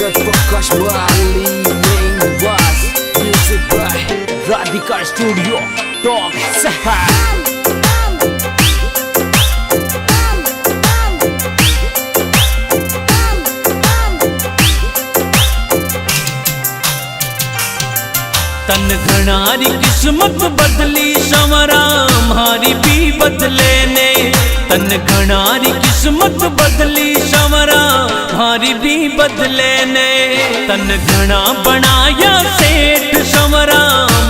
Directed Prakash Bali, main was music by Radhika Studio, Talk Sahar. तन घनारी किस्मत बदली संवरा हमारी भी बदले ने। तन घनारी किस्मत बदली संवरा हमारी भी बदले ने। तन घना बनाया सेठ संवरा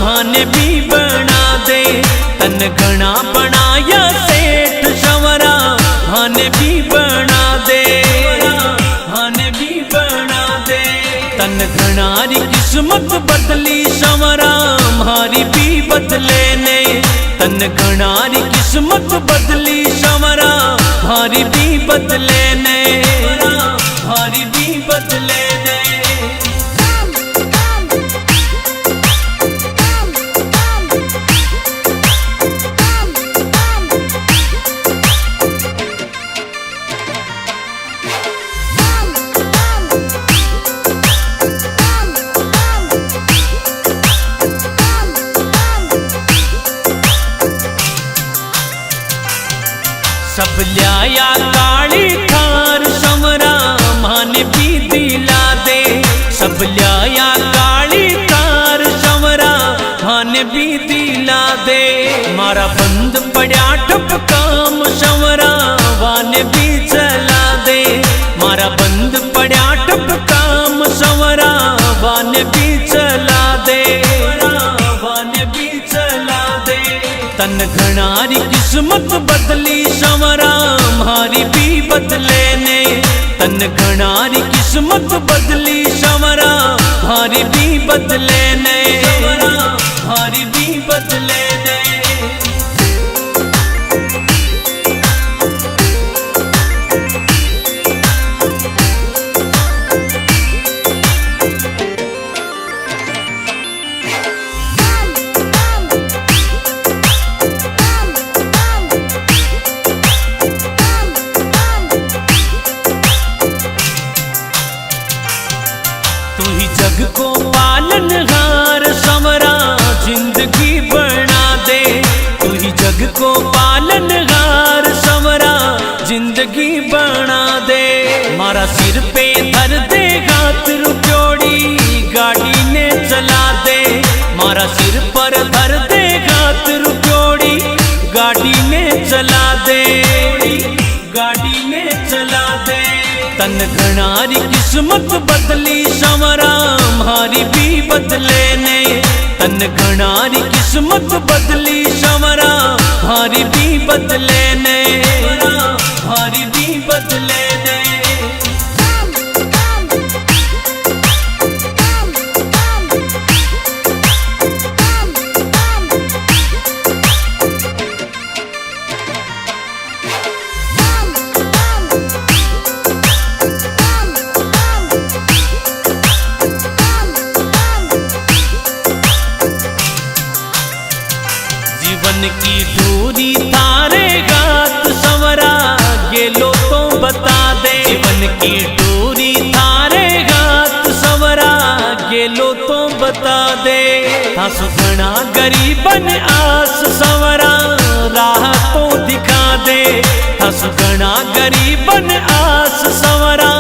माने भी बना दे। तन घना बनाया सेठ संवरा माने भी बना दे। माने भी बना दे। तन घनारी किस्मत बदली संवरा हमारी भी बदले ने। तन घनारी किस्मत बदली संवरा हमारी भी बदले ने। हमारी भी बदले ने। सब लिया काली थार संवरा माने भी दिला दे। सब लिया काली थार संवरा माने भी दिला दे। मारा बंद पड़ा ठप काम संवरा वाने भी चला दे। मारा बंद पड़ा ठप काम संवरा वाने भी चला दे। वाने भी चला दे। तन घनारी किस्मत बदली संवरा हमारी भी बदले ने। तन घनारी किस्मत बदली संवरा हमारी भी बदले ने। हमारी भी बदले ने। जग को पालनहार संवरा जिंदगी बना दे। तू ही जग को पालनहार संवरा जिंदगी बना दे। मारा सिर पे धर दे हाथ रुपयोड़ी गाड़ी ने चला दे। मारा सिर पर धर दे हाथ रुपयोड़ी गाड़ी ने चला दे। गाड़ी ने चला दे। तन घनारी किस्मत बदली संवरा हमारी भी बदले ने। तन घनारी किस्मत बदली संवरा हमारी भी बदले ने। हमारी भी बदले ने। जीवन की दूरी थारे गात संवरा गेलो तो बता दे। जीवन की दूरी थारे गात संवरा गेलो तो बता दे। हंसु घना गरीबन आस संवरा राह तो दिखा दे। हंसु घना गरीबन आस संवरा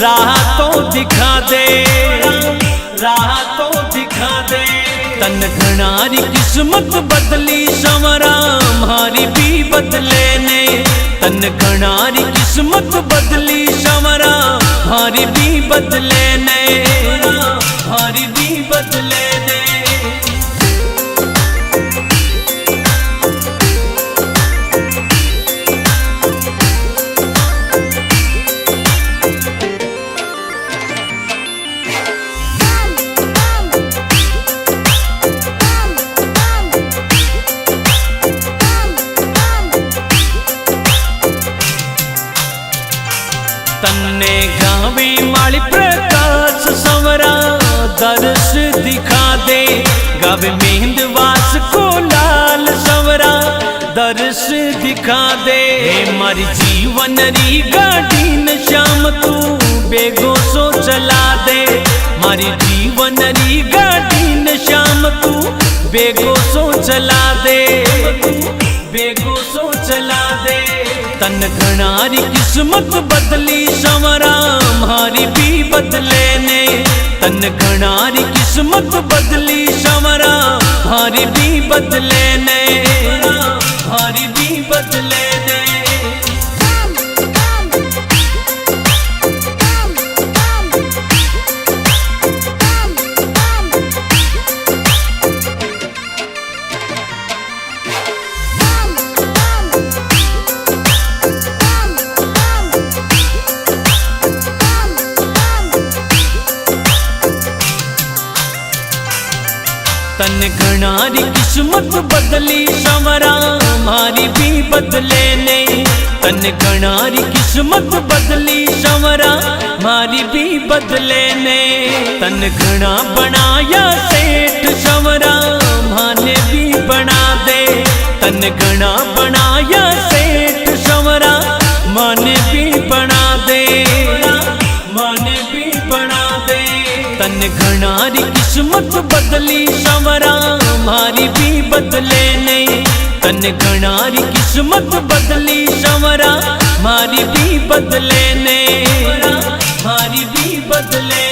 राह तो दिखा दे। राह तो दिखा दे। तन घनारी किस्मत बदली संवरा हमारी भी बदले ने। तन घनारी किस्मत बदली संवरा हमारी भी बदले ने। हमारी भी बदले ने। तन्ने गावे माली प्रकाश संवरा दर्श दिखा दे। गावे मेहंद वास को लाल संवरा दर्श दिखा दे। मारी जीवन री गाड़ी न श्याम तू बेगो सो चला दे। मारी जीवन री गाड़ी न श्याम तू बेगो सो चला दे। बेगो सो चला दे। तन घणारी किस्मत बदली संवरा मारी भी बदले ने। तन घणारी किस्मत बदली संवरा मारी भी बदले ने। मारी भी बदले ने। तन घणारी किस्मत बदली संवरा मारी भी बदले ने। तन घणारी किस्मत बदली संवरा मारी भी बदले ने। तन घना बनाया सेठ संवरा माने भी बना दे। तन घना बनाया सेठ संवरा माने भी बना दे। माने भी बना दे। तन घणारी किस्मत बदली संवरा मारी भी बदले ने। तन घणारी किस्मत बदली संवरा मारी भी बदले ने। मारी भी बदले